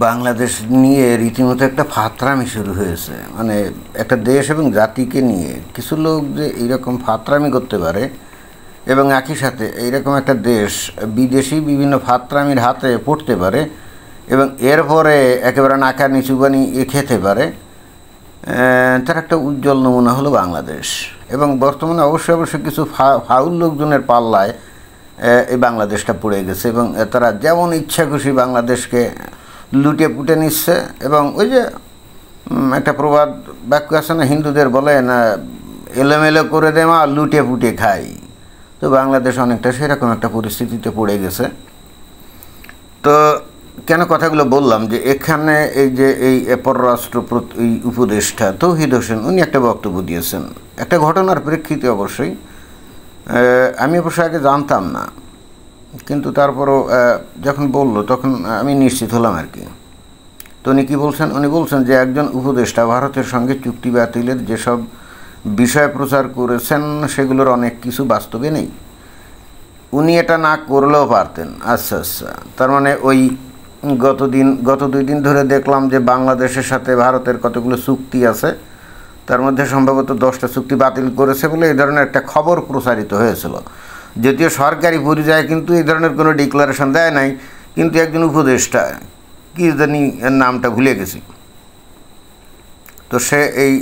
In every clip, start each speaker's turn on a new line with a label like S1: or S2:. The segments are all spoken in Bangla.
S1: বাংলাদেশ নিয়ে রীতিমতো একটা ফাতরামি শুরু হয়েছে। মানে একটা দেশ এবং জাতিকে নিয়ে কিছু লোক যে এইরকম ফাতরামি করতে পারে এবং একই সাথে এইরকম একটা দেশ বিদেশি বিভিন্ন ফাতরামির হাতে পড়তে পারে এবং এরপরে একেবারে নাকা নিচু বানিয়ে খেতে পারে, তার একটা উজ্জ্বল নমুনা হলো বাংলাদেশ। এবং বর্তমানে অবশ্যই কিছু ফাউল লোকজনের পাল্লায় এই বাংলাদেশটা পড়ে গেছে এবং তারা যেমন ইচ্ছা খুশি বাংলাদেশকে লুটে পুটে নিচ্ছে। এবং ওই যে একটা প্রবাদ বাক্য আছে না, হিন্দুদের বলে না, এলোমেলো করে দেওয়া লুটে পুটে খাই। তো বাংলাদেশ অনেকটা সেরকম একটা পরিস্থিতিতে পড়ে গেছে। তো কেন কথাগুলো বললাম, যে এখানে এই যে এই পররাষ্ট্র এই উপদেষ্টা তৌহিদ হোসেন উনি একটা বক্তব্য দিয়েছেন একটা ঘটনার প্রেক্ষিতে। অবশ্যই আমি আগে জানতাম না, কিন্তু তারপরও যখন বলল তখন আমি নিশ্চিত হলাম আর কি। তো উনি কী বলছেন? উনি বলছেন যে একজন উপদেষ্টা ভারতের সঙ্গে চুক্তি বাতিলের যেসব বিষয় প্রচার করেছেন সেগুলোর অনেক কিছু বাস্তবে নেই। উনি এটা না করলেও পারতেন। আচ্ছা, তার মানে ওই গত 2 দিন ধরে দেখলাম যে বাংলাদেশের সাথে ভারতের কতগুলো চুক্তি আছে, তার মধ্যে সম্ভবত 10টা চুক্তি বাতিল করেছে বলে এই ধরনের একটা খবর প্রচারিত হয়েছিল। যদিও সরকারি পর্যায়ে কিন্তু এই ধরনের কোনো ডিক্লারেশন দেয় নাই, কিন্তু একজন উপদেষ্টা, কি জানি নামটা ভুলে গেছি, তো সে এই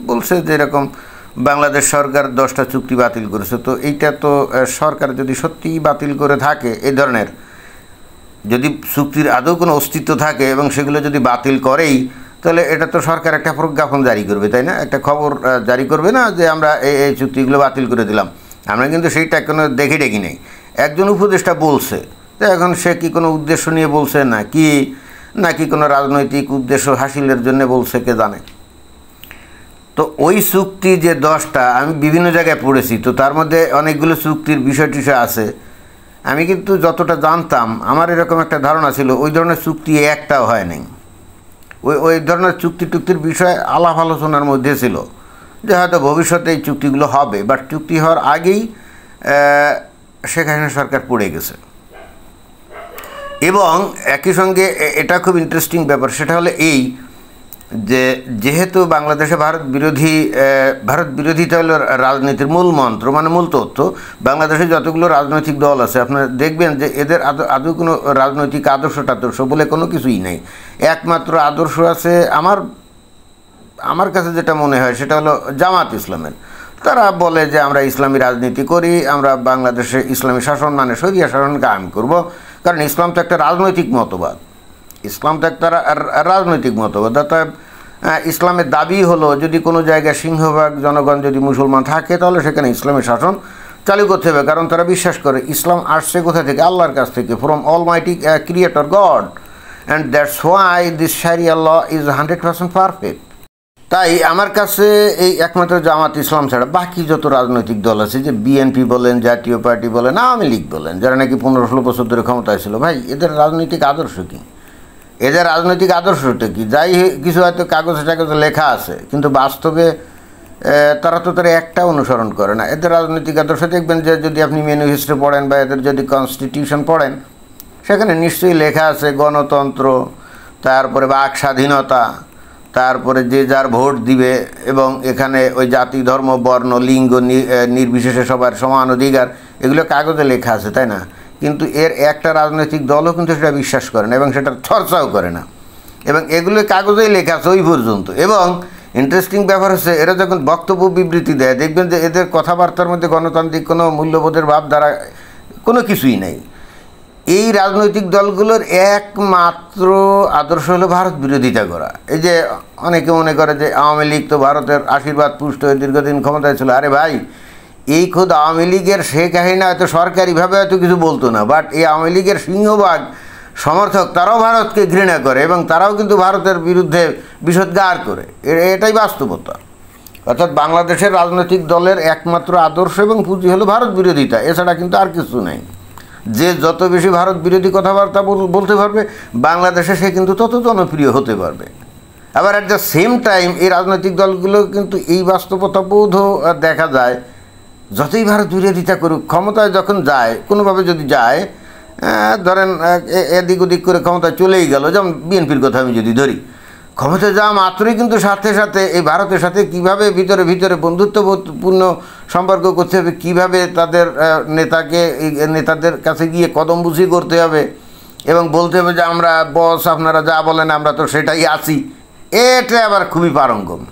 S1: বলছে যে এরকম বাংলাদেশ সরকার 10টা চুক্তি বাতিল করেছে। তো এইটা তো সরকার যদি সত্যিই বাতিল করে থাকে, এই ধরনের যদি চুক্তির আদৌ কোনো অস্তিত্ব থাকে এবং সেগুলো যদি বাতিল করেই, তাহলে এটা তো সরকার একটা প্রজ্ঞাপন জারি করবে, তাই না? একটা খবর জারি করবে না যে আমরা এই চুক্তিগুলো বাতিল করে দিলাম। আমরা কিন্তু সেইটা কোনো দেখি নেই। একজন উপদেষ্টা বলছে, তো এখন সে কি কোনো উদ্দেশ্য নিয়ে বলছে নাকি কোনো রাজনৈতিক উদ্দেশ্য হাসিলের জন্য বলছে, কে জানে। তো ওই চুক্তি যে 10টা আমি বিভিন্ন জায়গায় পড়েছি, তো তার মধ্যে অনেকগুলো চুক্তির বিষয় আছে। আমি কিন্তু যতটা জানতাম, আমার এরকম একটা ধারণা ছিল ওই ধরনের চুক্তি একটাও হয় নাই। ওই ধরনের চুক্তির বিষয়ে আলাপ আলোচনার মধ্যে ছিল যে হয়তো ভবিষ্যতে এই চুক্তিগুলো হবে, বাট চুক্তি হওয়ার আগেই শেখ হাসিনা সরকার পড়ে গেছে। এবং একই সঙ্গে এটা খুব ইন্টারেস্টিং ব্যাপার, সেটা হলো এই যে যেহেতু বাংলাদেশে ভারত বিরোধিতা হলো রাজনীতির মূল মন্ত্র, মানে মূল তথ্য। বাংলাদেশে যতগুলো রাজনৈতিক দল আছে আপনারা দেখবেন যে এদের আদৌ কোনো রাজনৈতিক আদর্শ বলে কোনো কিছুই নেই। একমাত্র আদর্শ আছে আমার কাছে যেটা মনে হয় সেটা হলো জামাত ইসলামের। তারা বলে যে আমরা ইসলামী রাজনীতি করি, আমরা বাংলাদেশে ইসলামী শাসন মানে শরিয়া শাসন কায়েম করব। কারণ ইসলাম তো একটা রাজনৈতিক মতবাদ, অর্থাৎ ইসলামের দাবি হলো যদি কোনো জায়গায় সিংহভাগ জনগণ যদি মুসলমান থাকে, তাহলে সেখানে ইসলামী শাসন চালু করতে হবে। কারণ তারা বিশ্বাস করে ইসলাম আসছে কোথা থেকে? আল্লাহর কাছ থেকে, from almighty creator God, and that's why this sharia law is 100% perfect. তাই আমার কাছে এই একমাত্র জামাত ইসলাম ছাড়া বাকি যত রাজনৈতিক দল আছে, যে বিএনপি বলেন, জাতীয় পার্টি বলেন, আওয়ামী লীগ বলেন, যারা নাকি 15-16 বছর ধরে ক্ষমতায় ছিল, ভাই এদের রাজনৈতিক আদর্শ কী? এদের রাজনৈতিক আদর্শটা কি? যাই কিছু হয়তো কাগজে লেখা আছে, কিন্তু বাস্তবে তারা একটা অনুসরণ করে না। এদের রাজনৈতিক আদর্শ দেখবেন যে যদি আপনি ম্যানিফেস্টো পড়েন বা এদের যদি কনস্টিটিউশন পড়েন, সেখানে নিশ্চয়ই লেখা আছে গণতন্ত্র, তারপরে বাক স্বাধীনতা, তারপরে যে যার ভোট দিবে, এবং এখানে ওই জাতি, ধর্ম, বর্ণ, লিঙ্গ নির্বিশেষে সবার সমান অধিকার, এগুলো কাগজে লেখা আছে, তাই না? কিন্তু এর একটা রাজনৈতিক দলও কিন্তু সেটা বিশ্বাস করে না এবং সেটার চর্চাও করে না, এবং এগুলো কাগজেই লেখা আছে ওই পর্যন্ত। এবং ইন্টারেস্টিং ব্যাপার হচ্ছে, এরা যখন বক্তব্য বিবৃতি দেয়, দেখবেন যে এদের কথাবার্তার মধ্যে গণতান্ত্রিক কোনো মূল্যবোধের ভাবধারা কোনো কিছুই নেই। এই রাজনৈতিক দলগুলোর একমাত্র আদর্শ হলো ভারত বিরোধিতা করা। এই যে অনেকে মনে করে যে আওয়ামী লীগ তো ভারতের আশীর্বাদ পুষ্ট হয়ে দীর্ঘদিন ক্ষমতায় ছিল। আরে ভাই, এই খোদ আওয়ামী লীগের শেখ হাসিনা হয়তো সরকারিভাবে হয়তো কিছু বলতো না, বাট এই আওয়ামী লীগের সিংহভাগ সমর্থক তারাও ভারতকে ঘৃণা করে এবং তারাও কিন্তু ভারতের বিরুদ্ধে বিষোদ্গার করে। এটাই বাস্তবতা। অর্থাৎ বাংলাদেশের রাজনৈতিক দলের একমাত্র আদর্শ এবং পুঁজি হলো ভারত বিরোধিতা, এছাড়া কিন্তু আর কিছু নেই। যে যত বেশি ভারত বিরোধী কথাবার্তা বলতে পারবে বাংলাদেশে, সে কিন্তু তত জনপ্রিয় হতে পারবে। আবার অ্যাট দ্য সেম টাইম এই রাজনৈতিক দলগুলো কিন্তু এই বাস্তবতাবোধ দেখা যায়, যতই ভারত বিরোধিতা করুক, ক্ষমতায় যখন যায় কোনোভাবে যদি যায়, ধরেন এদিক ওদিক করে ক্ষমতায় চলেই গেল, যেমন বিএনপির কথা আমি যদি ধরি, ক্ষমতায় যাওয়া মাত্রই কিন্তু সাথে সাথে এই ভারতের সাথে কীভাবে ভিতরে ভিতরে বন্ধুত্বপূর্ণ সম্পর্ক করতে হবে, কীভাবে তাদের নেতাদের কাছে গিয়ে কদমবুঝি করতে হবে এবং বলতে হবে যে আমরা বস, আপনারা যা বলেন আমরা তো সেটাই আছি, এটা আবার খুবই পারঙ্গম।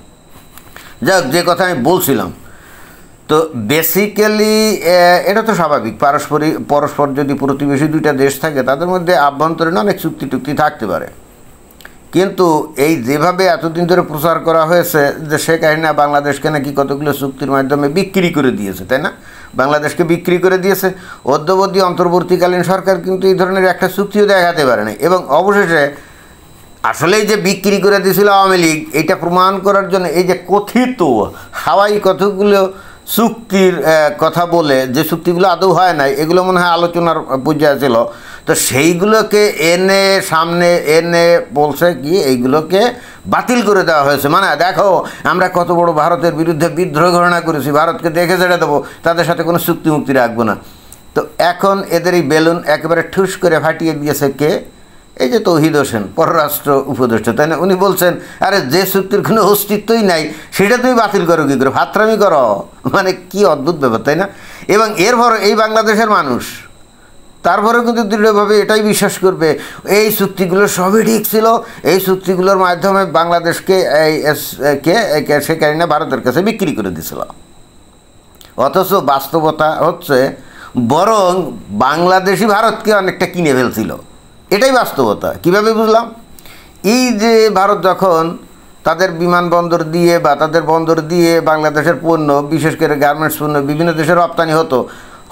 S1: যাক, যে কথা আমি বলছিলাম, তো বেসিক্যালি এটা তো স্বাভাবিক, পরস্পর যদি প্রতিবেশী দুইটা দেশ থাকে তাদের মধ্যে আভ্যন্তরীণ অনেক চুক্তি টুক্তি থাকতে পারে, কিন্তু এই যেভাবে এতদিন ধরে প্রচার করা হয়েছে যে শেখ হাসিনা বাংলাদেশকে নাকি কতগুলো চুক্তির মাধ্যমে বিক্রি করে দিয়েছে, তাই না? বাংলাদেশকে বিক্রি করে দিয়েছে। অদ্যাবধি অন্তর্বর্তীকালীন সরকার কিন্তু এই ধরনের একটা চুক্তিও দেখাতে পারে না, এবং অবশেষে আসলেই যে বিক্রি করে দিয়েছিল আওয়ামী লীগ, এইটা প্রমাণ করার জন্য এই যে কথিত হাওয়াই কতগুলো চুক্তির কথা বলে, যে চুক্তিগুলো আদৌ হয় নাই, এগুলো মনে হয় আলোচনার পর্যায়ে ছিল, তো সেইগুলোকে সামনে এনে বলছে কি এইগুলোকে বাতিল করে দেওয়া হয়েছে। মানে দেখো, আমরা কত বড় ভারতের বিরুদ্ধে বিদ্রোহ ঘোষণা করেছি, ভারতকে দেখে ছেড়ে দেবো, তাদের সাথে কোনো চুক্তি মুক্তি রাখবো না। তো এখন এদের এই বেলুন একেবারে ঠুস করে ফাটিয়ে দিয়েছে কে? এই যে তৌহিদ হোসেন, পররাষ্ট্র উপদেষ্টা, তাই না? উনি বলছেন, আরে যে চুক্তির কোনো অস্তিত্বই নাই সেটা তুমি বাতিল করো কী করে, ফাত্রামি করো। মানে কি অদ্ভুত ব্যাপার, তাই না? এবং এরপর এই বাংলাদেশের মানুষ তারপরেও কিন্তু দৃঢ়ভাবে এটাই বিশ্বাস করবে এই চুক্তিগুলো সবই ঠিক ছিল, এই চুক্তিগুলোর মাধ্যমে বাংলাদেশকে শেখ হাসিনা ভারতের কাছে বিক্রি করে দিয়েছিল। অথচ বাস্তবতা হচ্ছে বরং বাংলাদেশই ভারতকে অনেকটা কিনে ফেলছিল, এটাই বাস্তবতা। কিভাবে বুঝলাম? এই যে ভারত যখন তাদের বিমানবন্দর দিয়ে বা তাদের বন্দর দিয়ে বাংলাদেশের পণ্য, বিশেষ করে গার্মেন্টস পণ্য বিভিন্ন দেশে রপ্তানি হতো,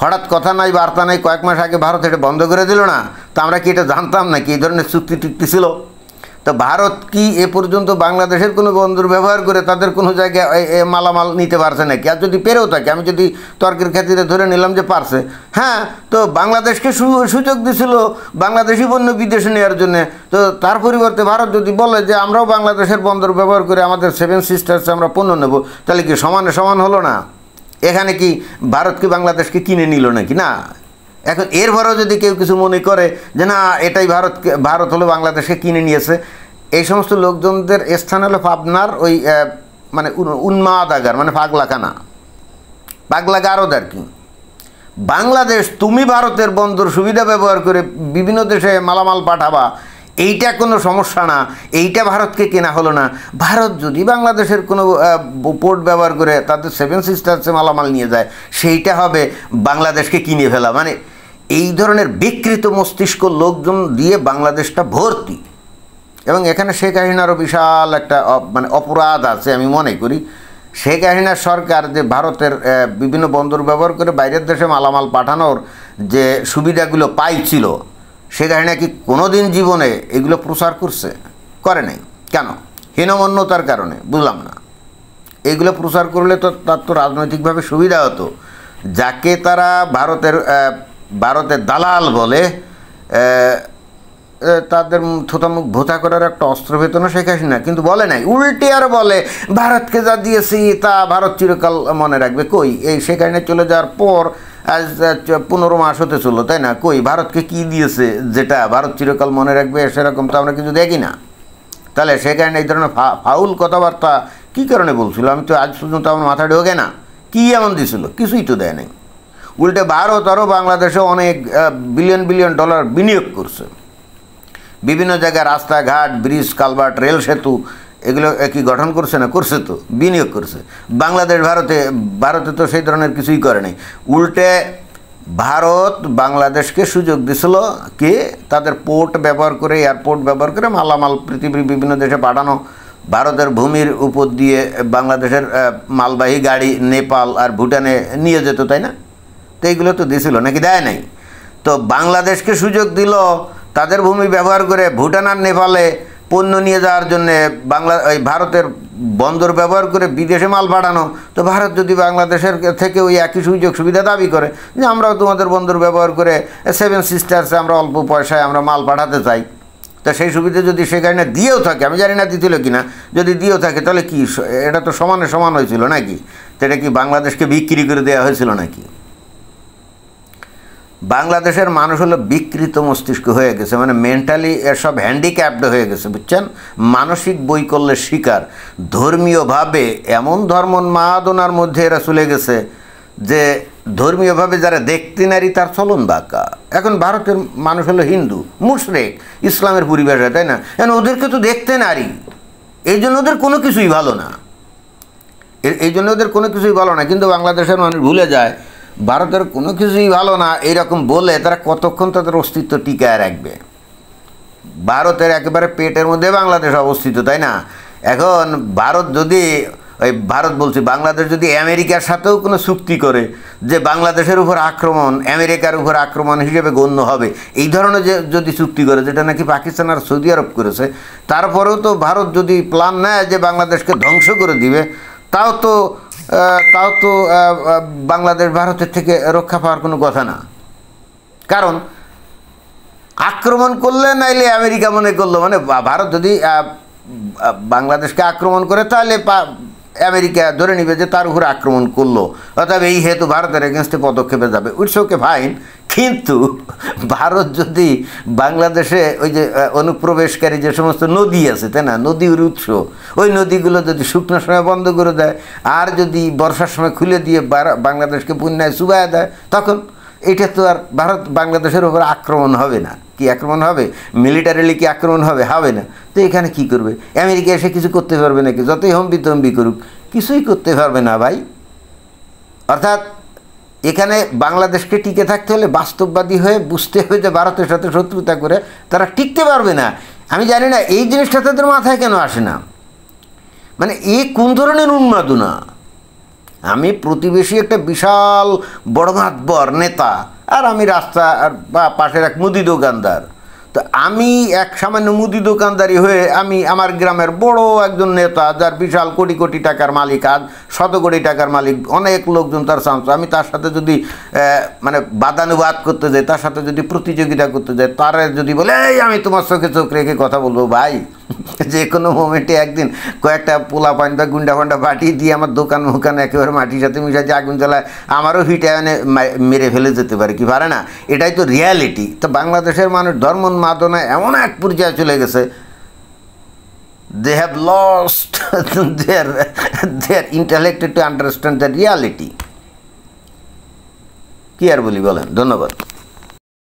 S1: হঠাৎ কথা নাই বার্তা নাই কয়েক মাস আগে ভারত এটা বন্ধ করে দিল না, তো আমরা কি এটা জানতাম না কি এই ধরনের চুক্তি টুক্তি ছিল? তো ভারত কি এ পর্যন্ত বাংলাদেশের কোনো বন্দর ব্যবহার করে তাদের কোনো জায়গায় মালামাল নিতে পারছে নাকি? আর যদি পেরেও থাকে, আমি যদি তর্কের ক্ষেত্রে ধরে নিলাম যে পারছে, হ্যাঁ, তো বাংলাদেশকে সুযোগ দিছিল বাংলাদেশি পণ্য বিদেশে নেওয়ার জন্যে। তো তার পরিবর্তে ভারত যদি বলে যে আমরাও বাংলাদেশের বন্দর ব্যবহার করে আমাদের 7 সিস্টার্সে আমরা পণ্য নেব, তাহলে কি সমানে সমান হলো না? এখানে কি ভারত কি বাংলাদেশকে কিনে নিল নাকি? না। এখন এরপরেও যদি কেউ কিছু মনে করে যে না এটাই ভারত হলো বাংলাদেশকে কিনে নিয়েছে, এই সমস্ত লোকজনদের স্থান হলো পাবনার ওই মানে উন্মাদাগার, মানে পাগলাখানা, পাগলাগারদ আর কি। বাংলাদেশ তুমি ভারতের বন্দর সুবিধা ব্যবহার করে বিভিন্ন দেশে মালামাল পাঠাবা, এইটা কোনো সমস্যা না, এইটা ভারতকে কেনা হলো না। ভারত যদি বাংলাদেশের কোনো পোর্ট ব্যবহার করে তাদের 7 সিস্টার্সে মালামাল নিয়ে যায়, সেইটা হবে বাংলাদেশকে কিনে ফেলা। মানে এই ধরনের বিকৃত মস্তিষ্ক লোকজন দিয়ে বাংলাদেশটা ভর্তি। এবং এখানে শেখ হাসিনারও বিশাল একটা মানে অপরাধ আছে আমি মনে করি। শেখ হাসিনার সরকার যে ভারতের বিভিন্ন বন্দর ব্যবহার করে বাইরের দেশে মালামাল পাঠানোর যে সুবিধাগুলো পাইছিল, শেখ হাসিনা কি কোনো দিন জীবনে এগুলো প্রচার করছে? করে নাই। কেন? হীনমন্যতার কারণে। বুঝলাম না। এগুলো প্রচার করলে তো তার তো রাজনৈতিকভাবে সুবিধা হতো। যাকে তারা ভারতের দালাল বলে, তাদের থোতামুখ ভোতা করার একটা অস্ত্র পেত না শেখ হাসিনা? কিন্তু বলে নাই, উল্টে আর বলে ভারতকে যা দিয়েছি তা ভারত চিরকাল মনে রাখবে। কই, এই শেখ হাসিনা চলে যাওয়ার পর আজ 15 মাস হতে চললো, তাই না? কই ভারতকে কি দিয়েছে যেটা ভারত চিরকাল মনে রাখবে? সেরকম তো আমরা কিছু দেখি না। তাহলে শেখ হাসিনা এই ধরনের ফাউল কথাবার্তা কী কারণে বলছিল? আমি তো আজ পর্যন্ত আমার মাথায় ঢোকে না। কী এমন দিছিল? কিছুই তো দেয় নাই। উল্টে ভারত আরও বাংলাদেশে অনেক বিলিয়ন ডলার বিনিয়োগ করছে। বিভিন্ন জায়গায় রাস্তাঘাট, ব্রিজ, কালভার্ট, রেল সেতু এগুলো কি গঠন করছে না? করছে তো, বিনিয়োগ করছে। ভারতে তো সেই ধরনের কিছুই করে নাই। উল্টে ভারত বাংলাদেশকে সুযোগ দিছিল কি তাদের পোর্ট ব্যবহার করে, এয়ারপোর্ট ব্যবহার করে মালামাল পৃথিবীর বিভিন্ন দেশে পাঠানো। ভারতের ভূমির উপর দিয়ে বাংলাদেশের মালবাহী গাড়ি নেপাল আর ভুটানে নিয়ে যেত, তাই না? তো এইগুলো তো দিছিল নাকি? দেয় নাই। তো বাংলাদেশকে সুযোগ দিল তাদের ভূমি ব্যবহার করে ভুটান আর নেপালে পণ্য নিয়ে যাওয়ার জন্যে ভারতের বন্দর ব্যবহার করে বিদেশে মাল পাঠানো। তো ভারত যদি বাংলাদেশের থেকে ওই একই সুযোগ সুবিধা দাবি করে যে আমরাও তোমাদের বন্দর ব্যবহার করে 7 সিস্টার্সে আমরা অল্প পয়সায় আমরা মাল পাঠাতে চাই, তা সেই সুবিধা যদি সেখানে দিয়েও থাকে, আমি জানি না দিছিল কি না, যদি দিয়েও থাকে তাহলে কি এটা তো সমানে সমান হয়েছিল নাকি? তো এটা কি বাংলাদেশকে বিক্রি করে দেওয়া হয়েছিল নাকি? বাংলাদেশের মানুষ হলো বিকৃত মস্তিষ্ক হয়ে গেছে, মানে মেন্টালি এসব হ্যান্ডিক্যাপড হয়ে গেছে, বুঝছেন? মানসিক বৈকল্যের শিকার। ধর্মীয়ভাবে এমন ধর্মোন্মাদনার মধ্যে এরা চলে গেছে যে ধর্মীয়ভাবে যারা দেখতে নারী তার চলন বাঁকা। এখন ভারতের মানুষ হলো হিন্দু, মুশরিক, ইসলামের পরিবেশে, তাই না? এখন ওদেরকে তো দেখতে নারী, এই জন্য ওদের কোনো কিছুই ভালো না, এই জন্য ওদের কোনো কিছুই ভালো না। কিন্তু বাংলাদেশের মানুষ ভুলে যায় ভারতের কোনো কিছুই ভালো না, এইরকম বলে তারা কতক্ষণ তাদের অস্তিত্ব টিকায় রাখবে? ভারতের একেবারে পেটের মধ্যে বাংলাদেশ অবস্থিত, তাই না? এখন ভারত যদি ভারত বলছি বাংলাদেশ যদি আমেরিকার সাথেও কোনো চুক্তি করে যে বাংলাদেশের উপর আক্রমণ আমেরিকার উপর আক্রমণ হিসেবে গণ্য হবে, এই ধরনের যদি চুক্তি করে, যেটা নাকি পাকিস্তান আর সৌদি আরব করেছে, তারপরেও তো ভারত যদি প্ল্যান নেয় যে বাংলাদেশকে ধ্বংস করে দিবে, তাও তো বাংলাদেশ ভারতের থেকে রক্ষা পাওয়ার কোনো কথা না। কারণ আক্রমণ করলে নাইলে আমেরিকা মনে করলো, মানে ভারত যদি বাংলাদেশকে আক্রমণ করে তাহলে আমেরিকা ধরে নিবে যে তার উপরে আক্রমণ করলো, অর্থাৎ এই হেতু ভারতের এগেনস্টে পদক্ষেপে যাবে। It's okay, fine. কিন্তু ভারত যদি বাংলাদেশে ওই যে অনুপ্রবেশকারী যে সমস্ত নদী আছে, তাই না, নদীর উৎস, ওই নদীগুলো যদি শুকনোর সময় বন্ধ করে দেয় আর যদি বর্ষার সময় খুলে দিয়ে বাংলাদেশকে বন্যায় চুবাইয়া দেয়, তখন এটা তো আর ভারত বাংলাদেশের উপর আক্রমণ হবে না। কি আক্রমণ হবে? মিলিটারিলি কি আক্রমণ হবে? হবে না। তো এখানে কি করবে? আমেরিকা এসে কিছু করতে পারবে নাকি? যতই হম্বি করুক কিছুই করতে পারবে না ভাই। অর্থাৎ এখানে বাংলাদেশকে টিকে থাকতে হলে বাস্তববাদী হয়ে বুঝতে হবে যে ভারতের সাথে শত্রুতা করে তারা টিকতে পারবে না। আমি জানি না এই জিনিসটা তাদের মাথায় কেন আসে না, মানে এই কোন ধরনের উন্মাদনা? আমি প্রতিবেশী একটা বিশাল বড় মাতবর নেতা, আর আমি রাস্তা আর বা পাশের এক মুদি দোকানদার। তো আমি এক সামান্য মুদি দোকানদারি হয়ে আমি আমার গ্রামের বড় একজন নেতা, যার বিশাল কোটি কোটি টাকার মালিক, আজ শত কোটি টাকার মালিক, অনেক লোকজন তার চান্স, আমি তার সাথে যদি মানে বাদানুবাদ করতে যাই, তার সাথে যদি প্রতিযোগিতা করতে যাই, তার যদি বলে এই আমি তোমার চোখে চোখ রেখে কথা বলবো, ভাই যে কোনো মোমেন্টে একদিন কয়েকটা পোলা পান বা গুন্ডা ফান্ডা পাঠিয়ে দিয়ে আমার দোকান একেবারে মাটির সাথে মিশাচ্ছে, আগুন জ্বালায়, আমারও হিটে এনে মেরে ফেলে যেতে পারে, কি পারে না? এটাই তো রিয়ালিটি। তো বাংলাদেশের মানুষ ধর্মোন্মাদনায় এমন এক পর্যায়ে চলে গেছে, they have lost their intellect to understand the reality। কি আর বলি বলেন? ধন্যবাদ।